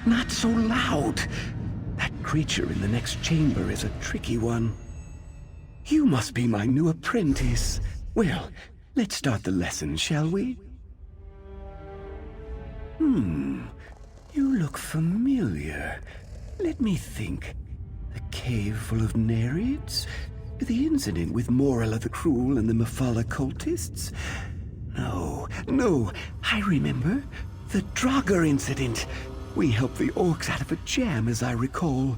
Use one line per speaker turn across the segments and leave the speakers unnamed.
not so loud. That creature in the next chamber is a tricky one. You must be my new apprentice. Well, let's start the lesson, shall we? You look familiar. Let me think. The cave full of Nereids? The incident with Morella the Cruel and the Mephala cultists? No, I remember. The Draugr incident. We helped the orcs out of a jam, as I recall.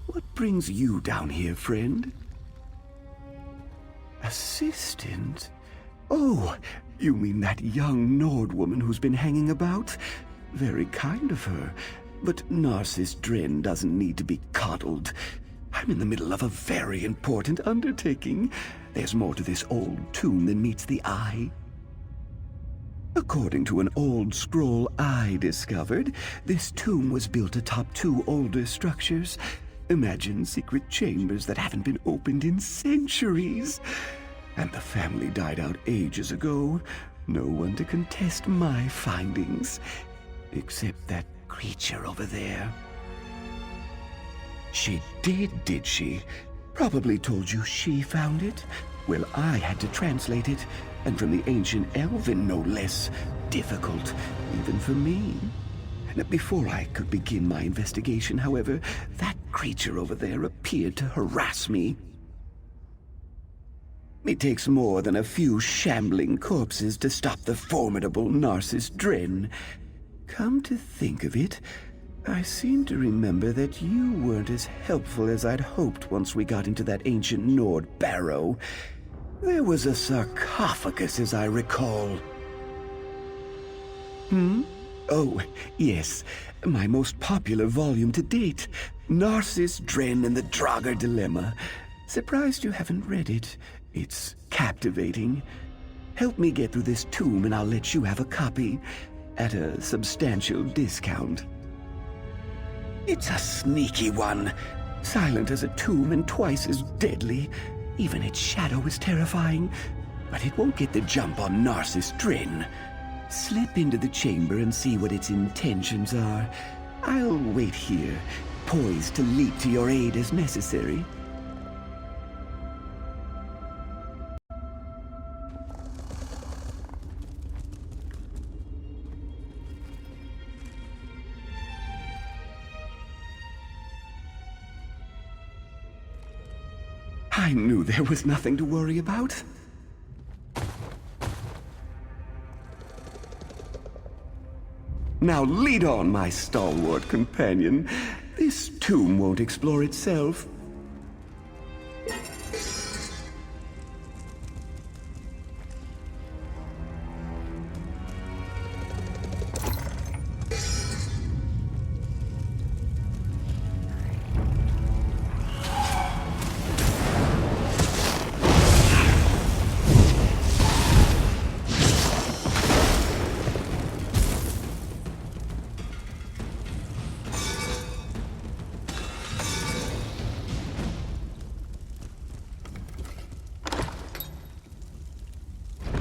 What brings you down here, friend? Assistant? Oh, you mean that young Nord woman who's been hanging about? Very kind of her. But Narcissus Dren doesn't need to be coddled. I'm in the middle of a very important undertaking. There's more to this old tomb than meets the eye. According to an old scroll I discovered, this tomb was built atop two older structures. Imagine secret chambers that haven't been opened in centuries. And the family died out ages ago. No one to contest my findings. Except that creature over there. She did she? Probably told you she found it. Well, I had to translate it, and from the ancient Elven, no less. Difficult, even for me. Before I could begin my investigation, however, that creature over there appeared to harass me. It takes more than a few shambling corpses to stop the formidable Narcissus Dren. Come to think of it, I seem to remember that you weren't as helpful as I'd hoped once we got into that ancient Nord barrow. There was a sarcophagus, as I recall. Oh, yes. My most popular volume to date. Narcissus Dren and the Draugr Dilemma. Surprised you haven't read it. It's captivating. Help me get through this tomb and I'll let you have a copy. At a substantial discount. It's a sneaky one. Silent as a tomb and twice as deadly. Even its shadow is terrifying. But it won't get the jump on Narcissus Dren. Slip into the chamber and see what its intentions are. I'll wait here, poised to leap to your aid as necessary. I knew there was nothing to worry about. Now lead on, my stalwart companion. This tomb won't explore itself.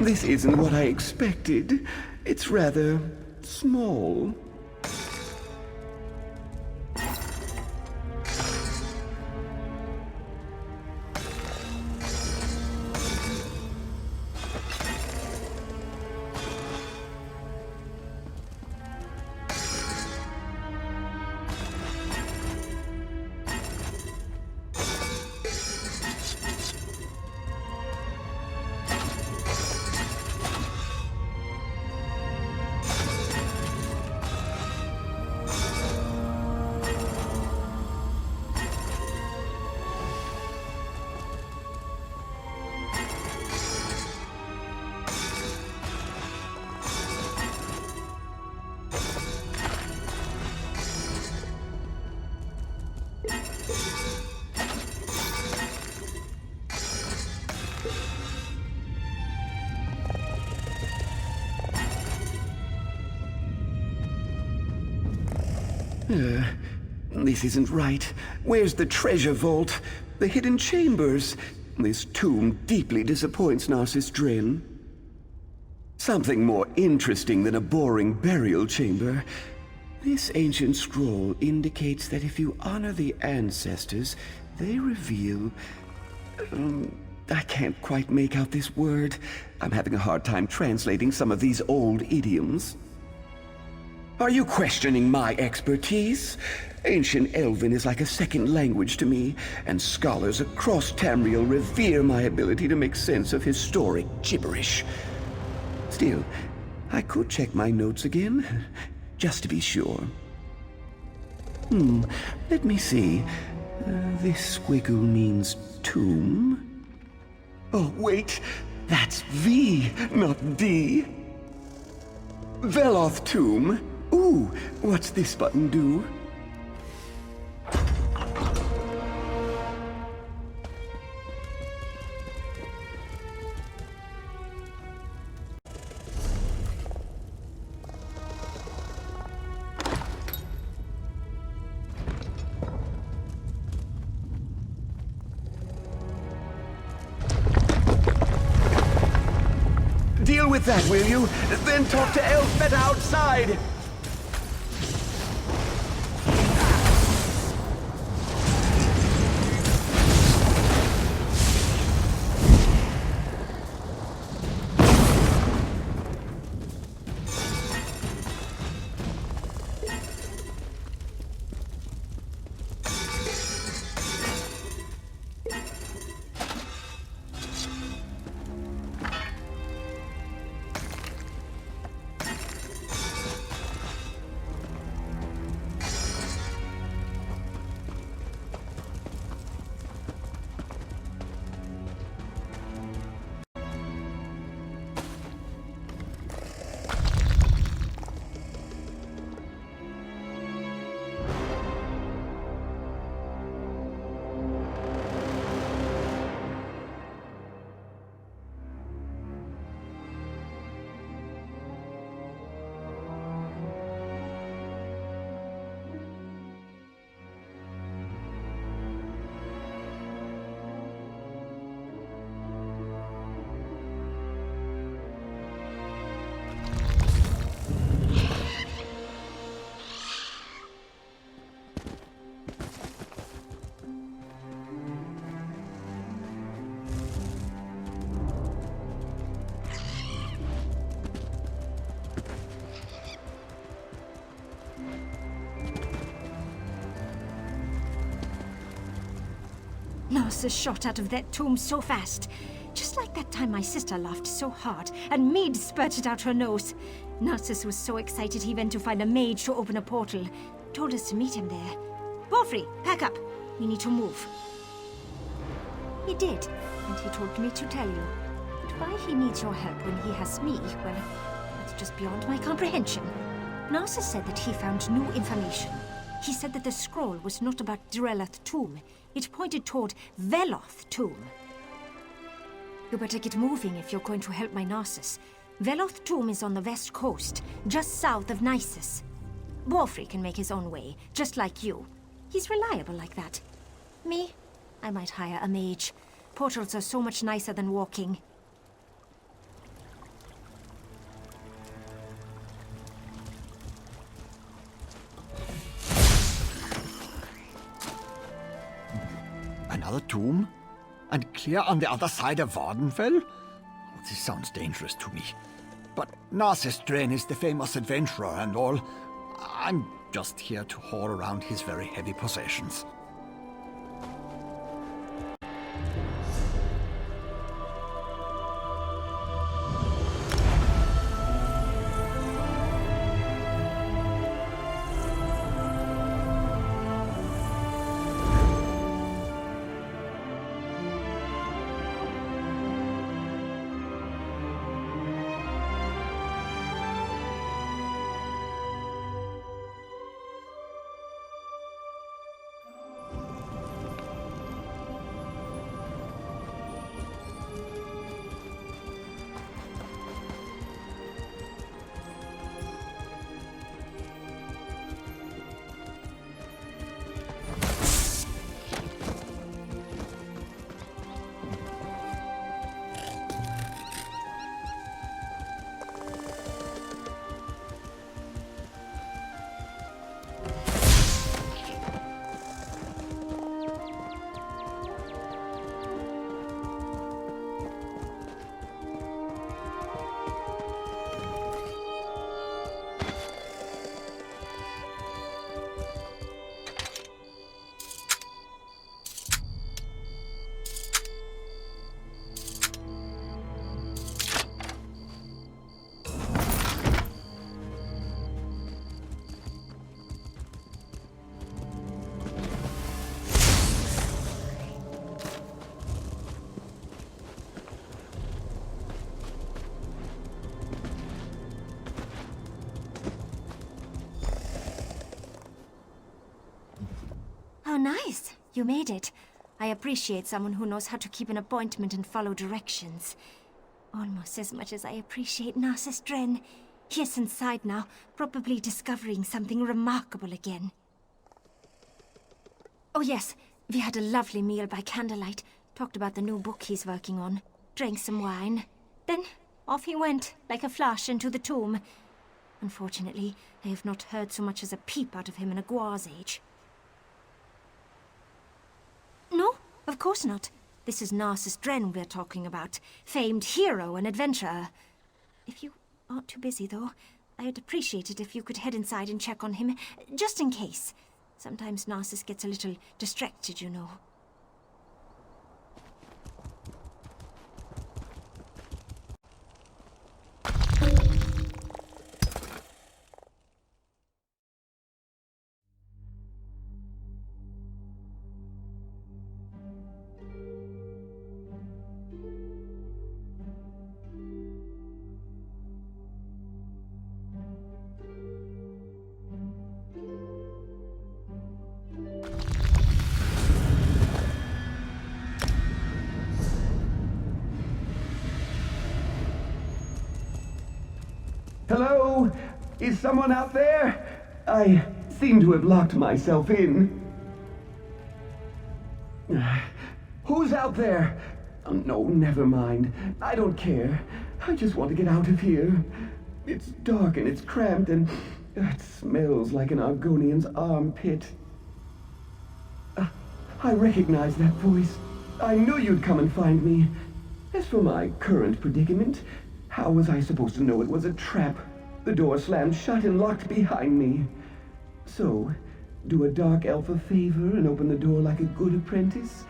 This isn't what I expected. It's rather small. This isn't right. Where's the treasure vault? The hidden chambers? This tomb deeply disappoints Narcissus Dren. Something more interesting than a boring burial chamber. This ancient scroll indicates that if you honor the ancestors, they reveal... I can't quite make out this word. I'm having a hard time translating some of these old idioms. Are you questioning my expertise? Ancient Elven is like a second language to me, and scholars across Tamriel revere my ability to make sense of historic gibberish. Still, I could check my notes again, just to be sure. Let me see. This squiggle means tomb. Oh, wait! That's V, not D. Veloth tomb. Ooh, what's this button do? Deal with that, will you? Then talk to Elspeth outside!
Narcissus shot out of that tomb so fast. Just like that time my sister laughed so hard and mead spurted out her nose. Narcissus was so excited he went to find a mage to open a portal. Told us to meet him there. Wolfrey, pack up. We need to move. He did, and he told me to tell you. But why he needs your help when he has me, well, that's just beyond my comprehension. Narcissus said that he found new information. He said that the scroll was not about Drelleth tomb. It pointed toward Veloth tomb. You better get moving if you're going to help my Narcissus. Veloth tomb is on the west coast, just south of Nisus. Wolfrey can make his own way, just like you. He's reliable like that. Me? I might hire a mage. Portals are so much nicer than walking.
Another tomb? And clear on the other side of Vardenfell? This sounds dangerous to me. But Narcissus is the famous adventurer and all. I'm just here to haul around his very heavy possessions.
nice. You made it. I appreciate someone who knows how to keep an appointment and follow directions. Almost as much as I appreciate Narcissus Dren. He is inside now, probably discovering something remarkable again. Oh yes, we had a lovely meal by candlelight. Talked about the new book he's working on. Drank some wine. Then off he went, like a flash, into the tomb. Unfortunately, I have not heard so much as a peep out of him in a Guar's age. No, of course not. This is Narcissus Dren we're talking about. Famed hero and adventurer. If you aren't too busy, though, I'd appreciate it if you could head inside and check on him, just in case. Sometimes Narcissus gets a little distracted, you know.
Hello? Is someone out there? I seem to have locked myself in. Who's out there? Oh, no, never mind. I don't care. I just want to get out of here. It's dark and it's cramped and it smells like an Argonian's armpit. I recognize that voice. I knew you'd come and find me. As for my current predicament, how was I supposed to know it was a trap? The door slammed shut and locked behind me. So, do a dark elf a favor and open the door like a good apprentice?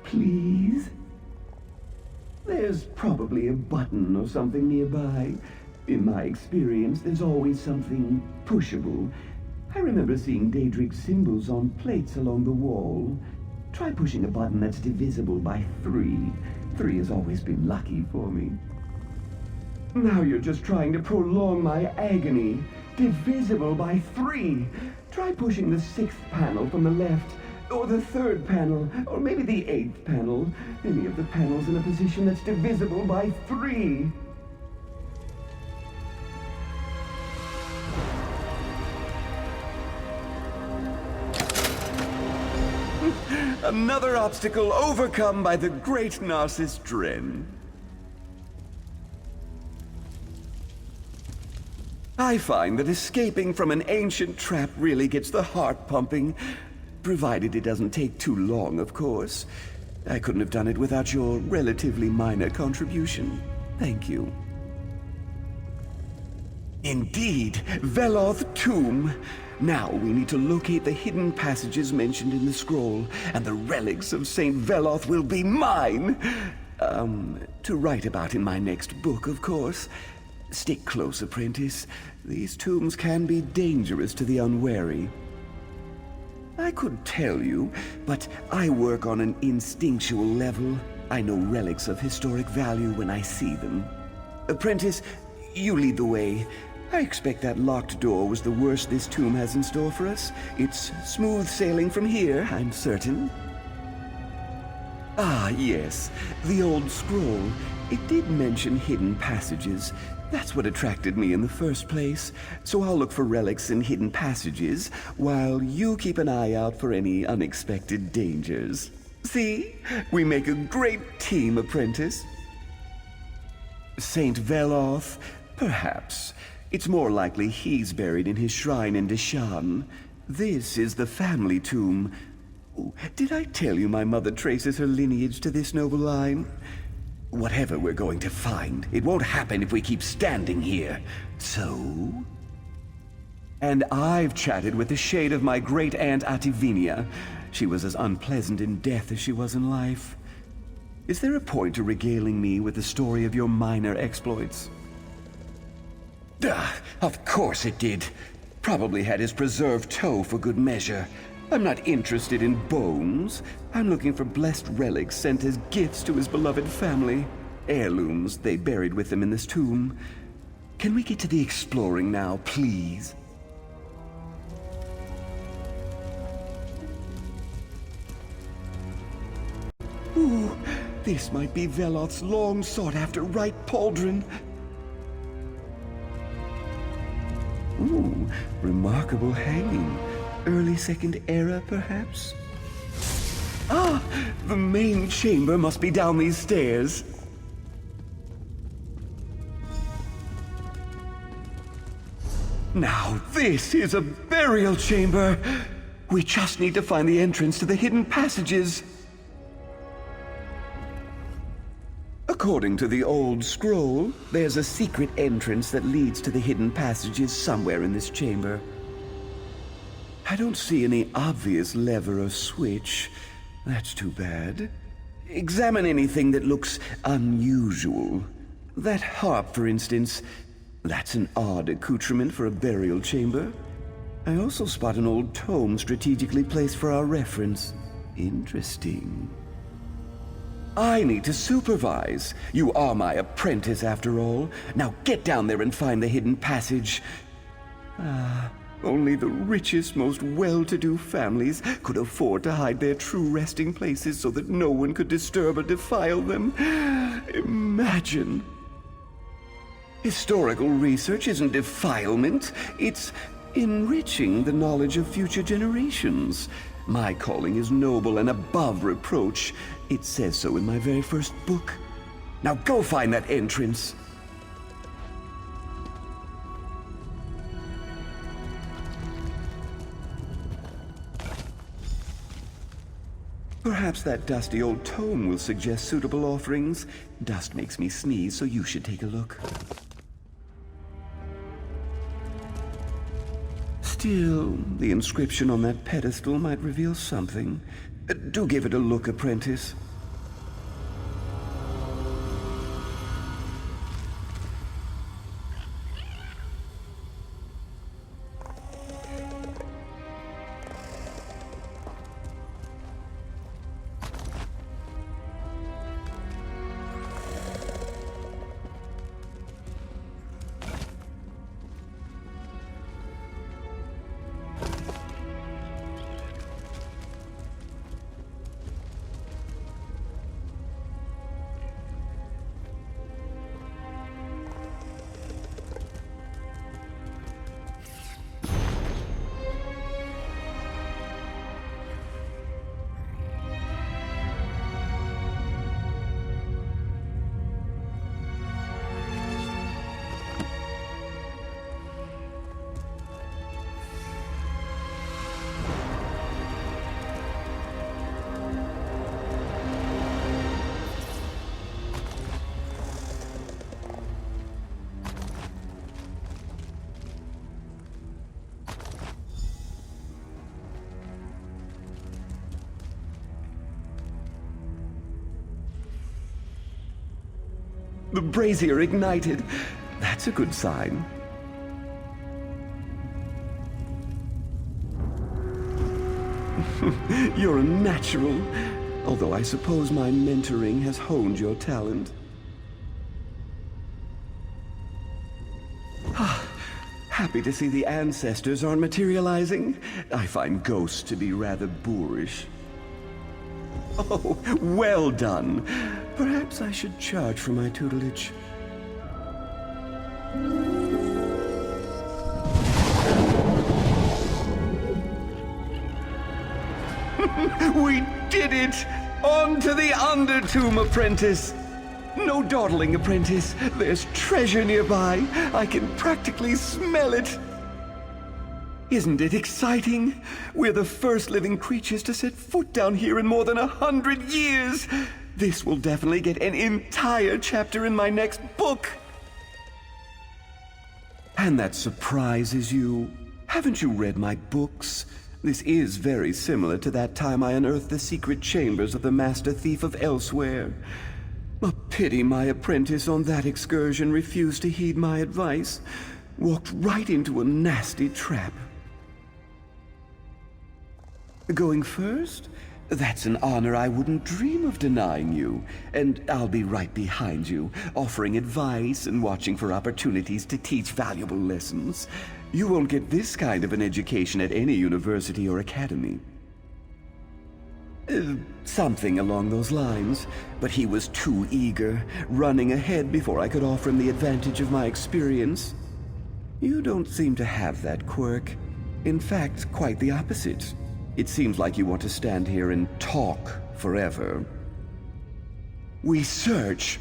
Please? There's probably a button or something nearby. In my experience, there's always something pushable. I remember seeing Daedric symbols on plates along the wall. Try pushing a button that's divisible by 3. 3 has always been lucky for me. Now you're just trying to prolong my agony. Divisible by 3. Try pushing the 6th panel from the left, or the 3rd panel, or maybe the 8th panel. Any of the panels in a position that's divisible by 3. Another obstacle overcome by the great Narcissus Dren. I find that escaping from an ancient trap really gets the heart pumping, provided it doesn't take too long, of course. I couldn't have done it without your relatively minor contribution. Thank you. Indeed, Veloth Tomb. Now we need to locate the hidden passages mentioned in the scroll, and the relics of Saint Veloth will be mine! To write about in my next book, of course. Stick close, apprentice. These tombs can be dangerous to the unwary. I could tell you, but I work on an instinctual level. I know relics of historic value when I see them. Apprentice, you lead the way. I expect that locked door was the worst this tomb has in store for us. It's smooth sailing from here, I'm certain. Ah, yes, the old scroll. It did mention hidden passages. That's what attracted me in the first place. So I'll look for relics in hidden passages, while you keep an eye out for any unexpected dangers. See? We make a great team, apprentice. Saint Veloth? Perhaps. It's more likely he's buried in his shrine in Deshan. This is the family tomb. Oh, did I tell you my mother traces her lineage to this noble line? Whatever we're going to find, it won't happen if we keep standing here. So? And I've chatted with the shade of my great-aunt Ativinia. She was as unpleasant in death as she was in life. Is there a point to regaling me with the story of your minor exploits? Of course it did. Probably had his preserved toe for good measure. I'm not interested in bones. I'm looking for blessed relics sent as gifts to his beloved family. Heirlooms they buried with him in this tomb. Can we get to the exploring now, please? Ooh, this might be Veloth's long sought-after right pauldron. Ooh, remarkable hanging. Early Second Era, perhaps? Ah, the main chamber must be down these stairs. Now this is a burial chamber. We just need to find the entrance to the hidden passages. According to the old scroll, there's a secret entrance that leads to the hidden passages somewhere in this chamber. I don't see any obvious lever or switch. That's too bad. Examine anything that looks unusual. That harp, for instance. That's an odd accoutrement for a burial chamber. I also spot an old tome strategically placed for our reference. Interesting. I need to supervise. You are my apprentice, after all. Now get down there and find the hidden passage. Ah, only the richest, most well-to-do families could afford to hide their true resting places so that no one could disturb or defile them. Imagine. Historical research isn't defilement. It's enriching the knowledge of future generations. My calling is noble and above reproach. It says so in my very first book. Now go find that entrance. Perhaps that dusty old tome will suggest suitable offerings. Dust makes me sneeze, so you should take a look. Still, the inscription on that pedestal might reveal something. Do give it a look, apprentice. The brazier ignited. That's a good sign. You're a natural, although I suppose my mentoring has honed your talent. Happy to see the ancestors aren't materializing. I find ghosts to be rather boorish. Oh, well done. Perhaps I should charge for my tutelage. We did it! On to the Undertomb, apprentice! No dawdling, apprentice. There's treasure nearby. I can practically smell it. Isn't it exciting? We're the first living creatures to set foot down here in more than 100 years. This will definitely get an entire chapter in my next book. And that surprises you. Haven't you read my books? This is very similar to that time I unearthed the secret chambers of the Master Thief of Elsewhere. A pity my apprentice on that excursion refused to heed my advice. Walked right into a nasty trap. Going first? That's an honor I wouldn't dream of denying you. And I'll be right behind you, offering advice and watching for opportunities to teach valuable lessons. You won't get this kind of an education at any university or academy. Something along those lines, but he was too eager, running ahead before I could offer him the advantage of my experience. You don't seem to have that quirk. In fact, quite the opposite. It seems like you want to stand here and talk forever. We search.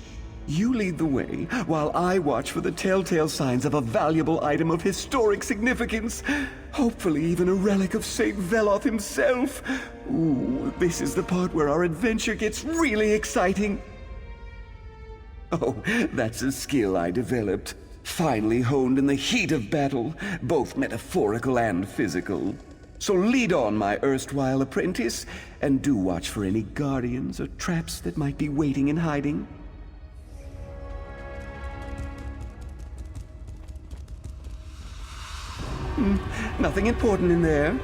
You lead the way, while I watch for the telltale signs of a valuable item of historic significance. Hopefully even a relic of Saint Veloth himself. Ooh, this is the part where our adventure gets really exciting. Oh, that's a skill I developed. Finally honed in the heat of battle, both metaphorical and physical. So lead on, my erstwhile apprentice, and do watch for any guardians or traps that might be waiting in hiding. Nothing important in there.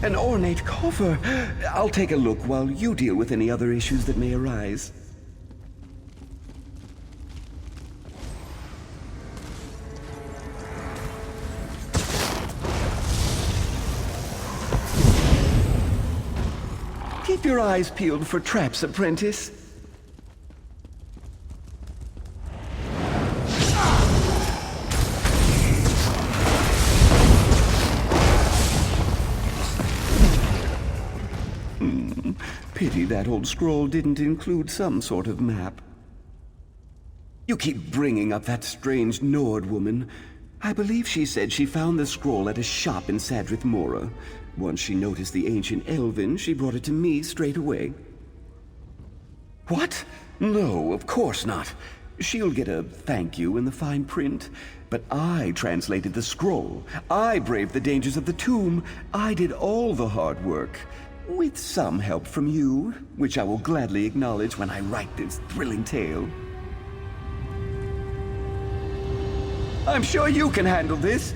An ornate coffer. I'll take a look while you deal with any other issues that may arise. Keep your eyes peeled for traps, apprentice. Pity that old scroll didn't include some sort of map. You keep bringing up that strange Nord woman. I believe she said she found the scroll at a shop in Sadrith Mora. Once she noticed the ancient Elven, she brought it to me straight away. What? No, of course not. She'll get a thank you in the fine print. But I translated the scroll. I braved the dangers of the tomb. I did all the hard work. With some help from you, which I will gladly acknowledge when I write this thrilling tale. I'm sure you can handle this.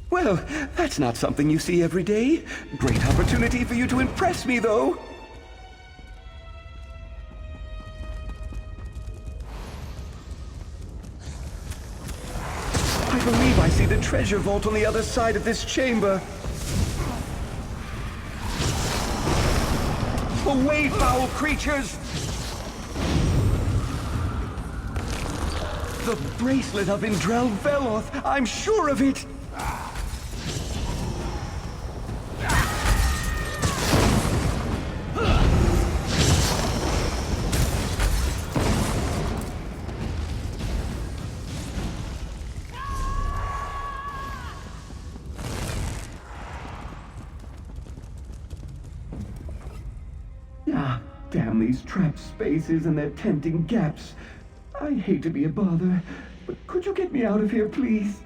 Well, that's not something you see every day. Great opportunity for you to impress me, though. I believe I see the treasure vault on the other side of this chamber. Away, foul creatures! The bracelet of Indrel Veloth! I'm sure of it! Ah, damn these trap spaces and their tempting gaps. I hate to be a bother, but could you get me out of here, please?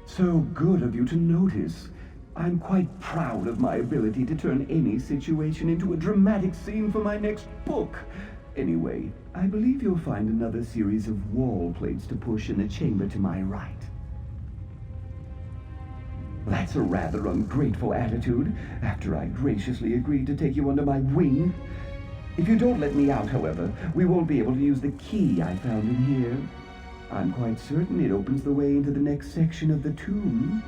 So good of you to notice. I'm quite proud of my ability to turn any situation into a dramatic scene for my next book. Anyway, I believe you'll find another series of wall plates to push in the chamber to my right. That's a rather ungrateful attitude, after I graciously agreed to take you under my wing. If you don't let me out, however, we won't be able to use the key I found in here. I'm quite certain it opens the way into the next section of the tomb.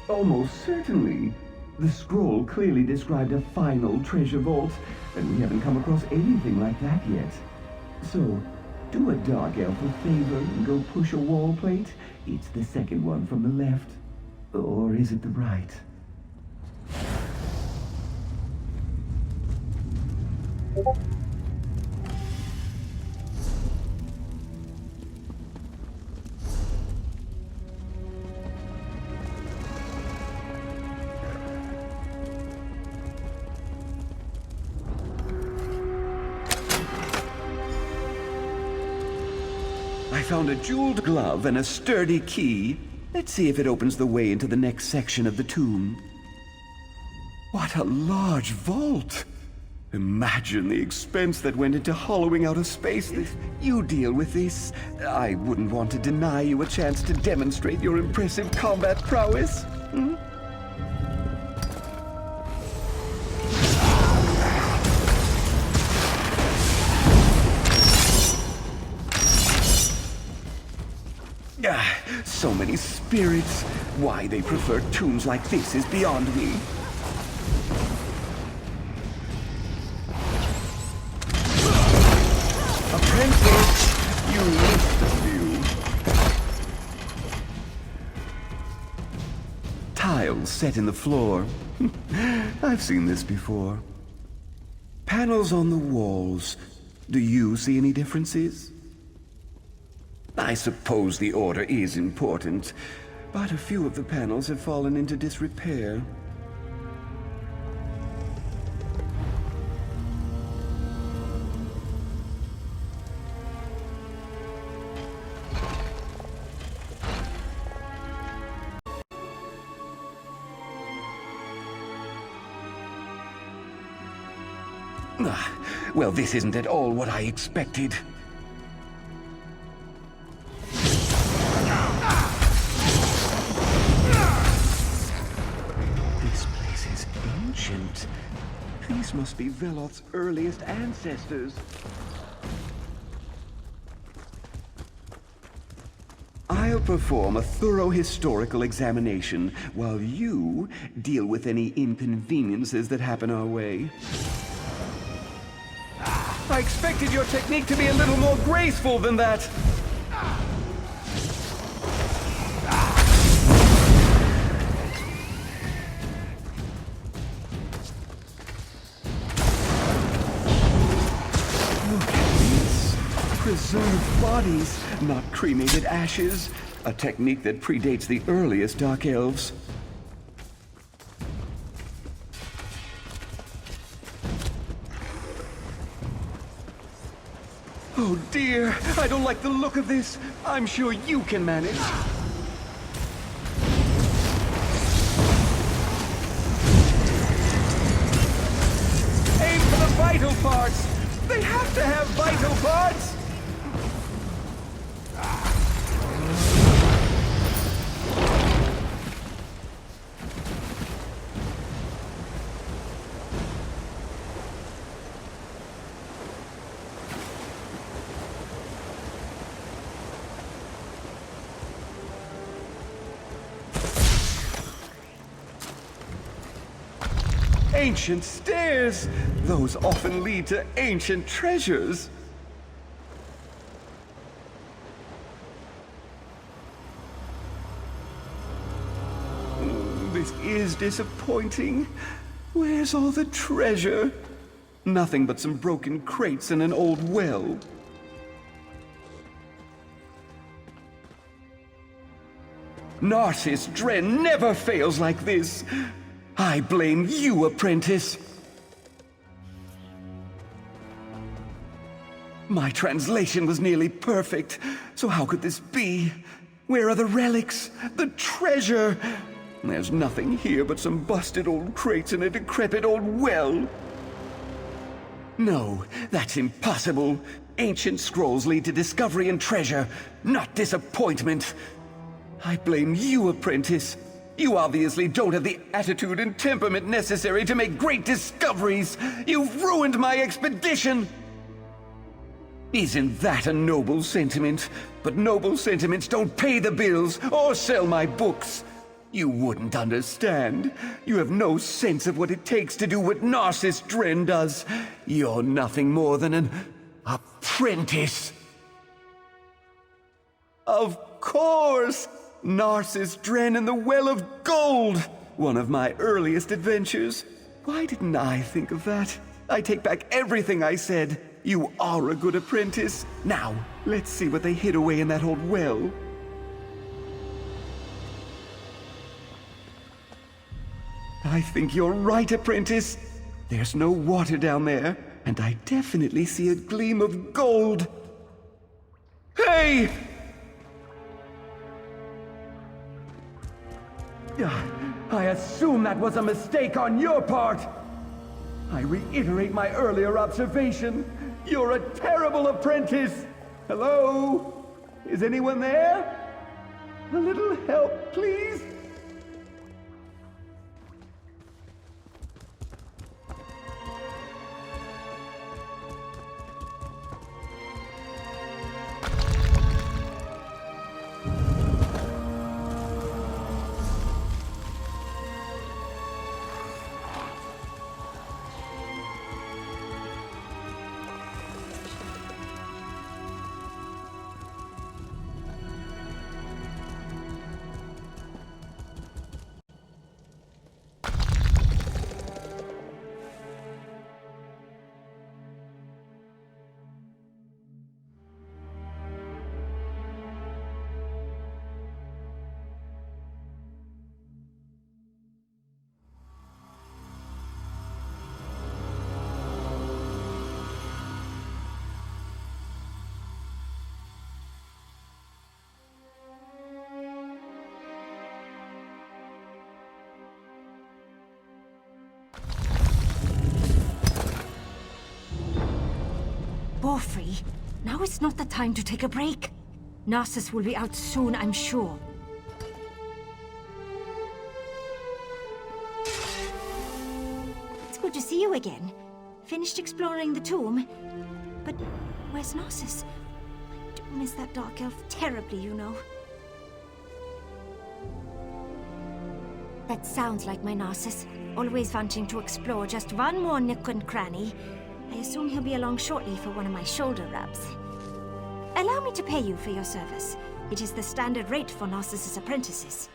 Almost certainly. The scroll clearly described a final treasure vault, and we haven't come across anything like that yet. So, do a dark elf a favor and go push a wall plate. It's the second one from the left. Or is it the right? I found a jeweled glove and a sturdy key. Let's see if it opens the way into the next section of the tomb. What a large vault! Imagine the expense that went into hollowing out a space. You deal with this. I wouldn't want to deny you a chance to demonstrate your impressive combat prowess. So many spirits. Why they prefer tombs like this is beyond me. Apprentice, you missed a few. Tiles set in the floor. I've seen this before. Panels on the walls. Do you see any differences? I suppose the order is important, but a few of the panels have fallen into disrepair. Well, this isn't at all what I expected. This place is ancient. These must be Veloth's earliest ancestors. I'll perform a thorough historical examination while you deal with any inconveniences that happen our way. I expected your technique to be a little more graceful than that. Look at these. Preserved bodies, not cremated ashes. A technique that predates the earliest Dark Elves. Oh dear, I don't like the look of this. I'm sure you can manage. Aim for the vital parts. They have to have vital parts. Ancient stairs! Those often lead to ancient treasures. This is disappointing. Where's all the treasure? Nothing but some broken crates and an old well. Narcissus Dren never fails like this. I blame you, apprentice. My translation was nearly perfect, so how could this be? Where are the relics? The treasure? There's nothing here but some busted old crates and a decrepit old well. No, that's impossible. Ancient scrolls lead to discovery and treasure, not disappointment. I blame you, apprentice. You obviously don't have the attitude and temperament necessary to make great discoveries. You've ruined my expedition. Isn't that a noble sentiment? But noble sentiments don't pay the bills or sell my books. You wouldn't understand. You have no sense of what it takes to do what Narcissus Dren does. You're nothing more than an apprentice. Of course! Narcissus Dren and the Well of Gold! One of my earliest adventures. Why didn't I think of that? I take back everything I said. You are a good apprentice. Now, let's see what they hid away in that old well. I think you're right, apprentice. There's no water down there, and I definitely see a gleam of gold. Hey! I assume that was a mistake on your part. I reiterate my earlier observation. You're a terrible apprentice. Hello? Is anyone there? A little help, please?
Borfrey, now is not the time to take a break. Narcissus will be out soon, I'm sure. It's good to see you again. Finished exploring the tomb? But where's Narcissus? I do miss that dark elf terribly, you know. That sounds like my Narcissus, always wanting to explore just one more nook and cranny. I assume he'll be along shortly for one of my shoulder rubs. Allow me to pay you for your service. It is the standard rate for Narcissus' apprentices.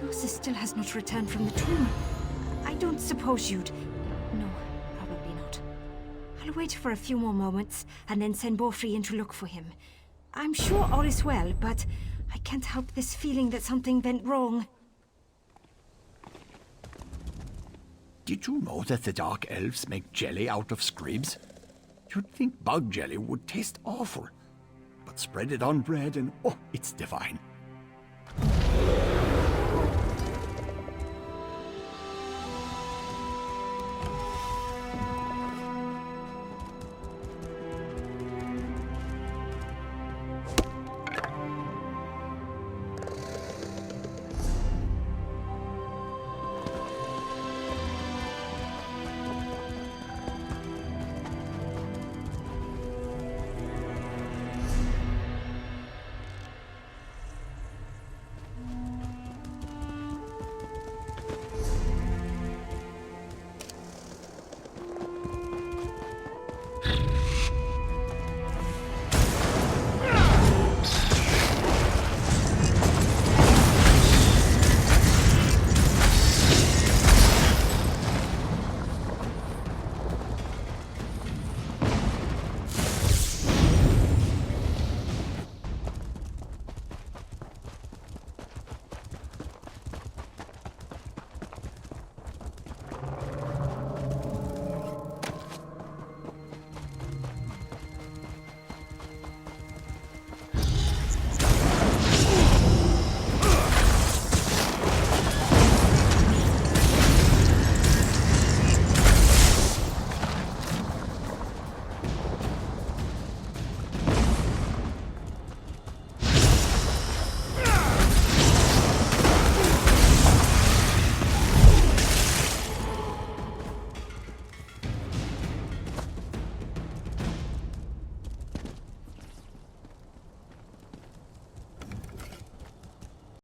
Narcissus still has not returned from the tomb. I don't suppose you'd... No, probably not. I'll wait for a few more moments, and then send Borfrey in to look for him. I'm sure all is well, but I can't help this feeling that something went wrong.
Did you know that the Dark Elves make jelly out of scribs? You'd think bug jelly would taste awful. But spread it on bread and, oh, it's divine.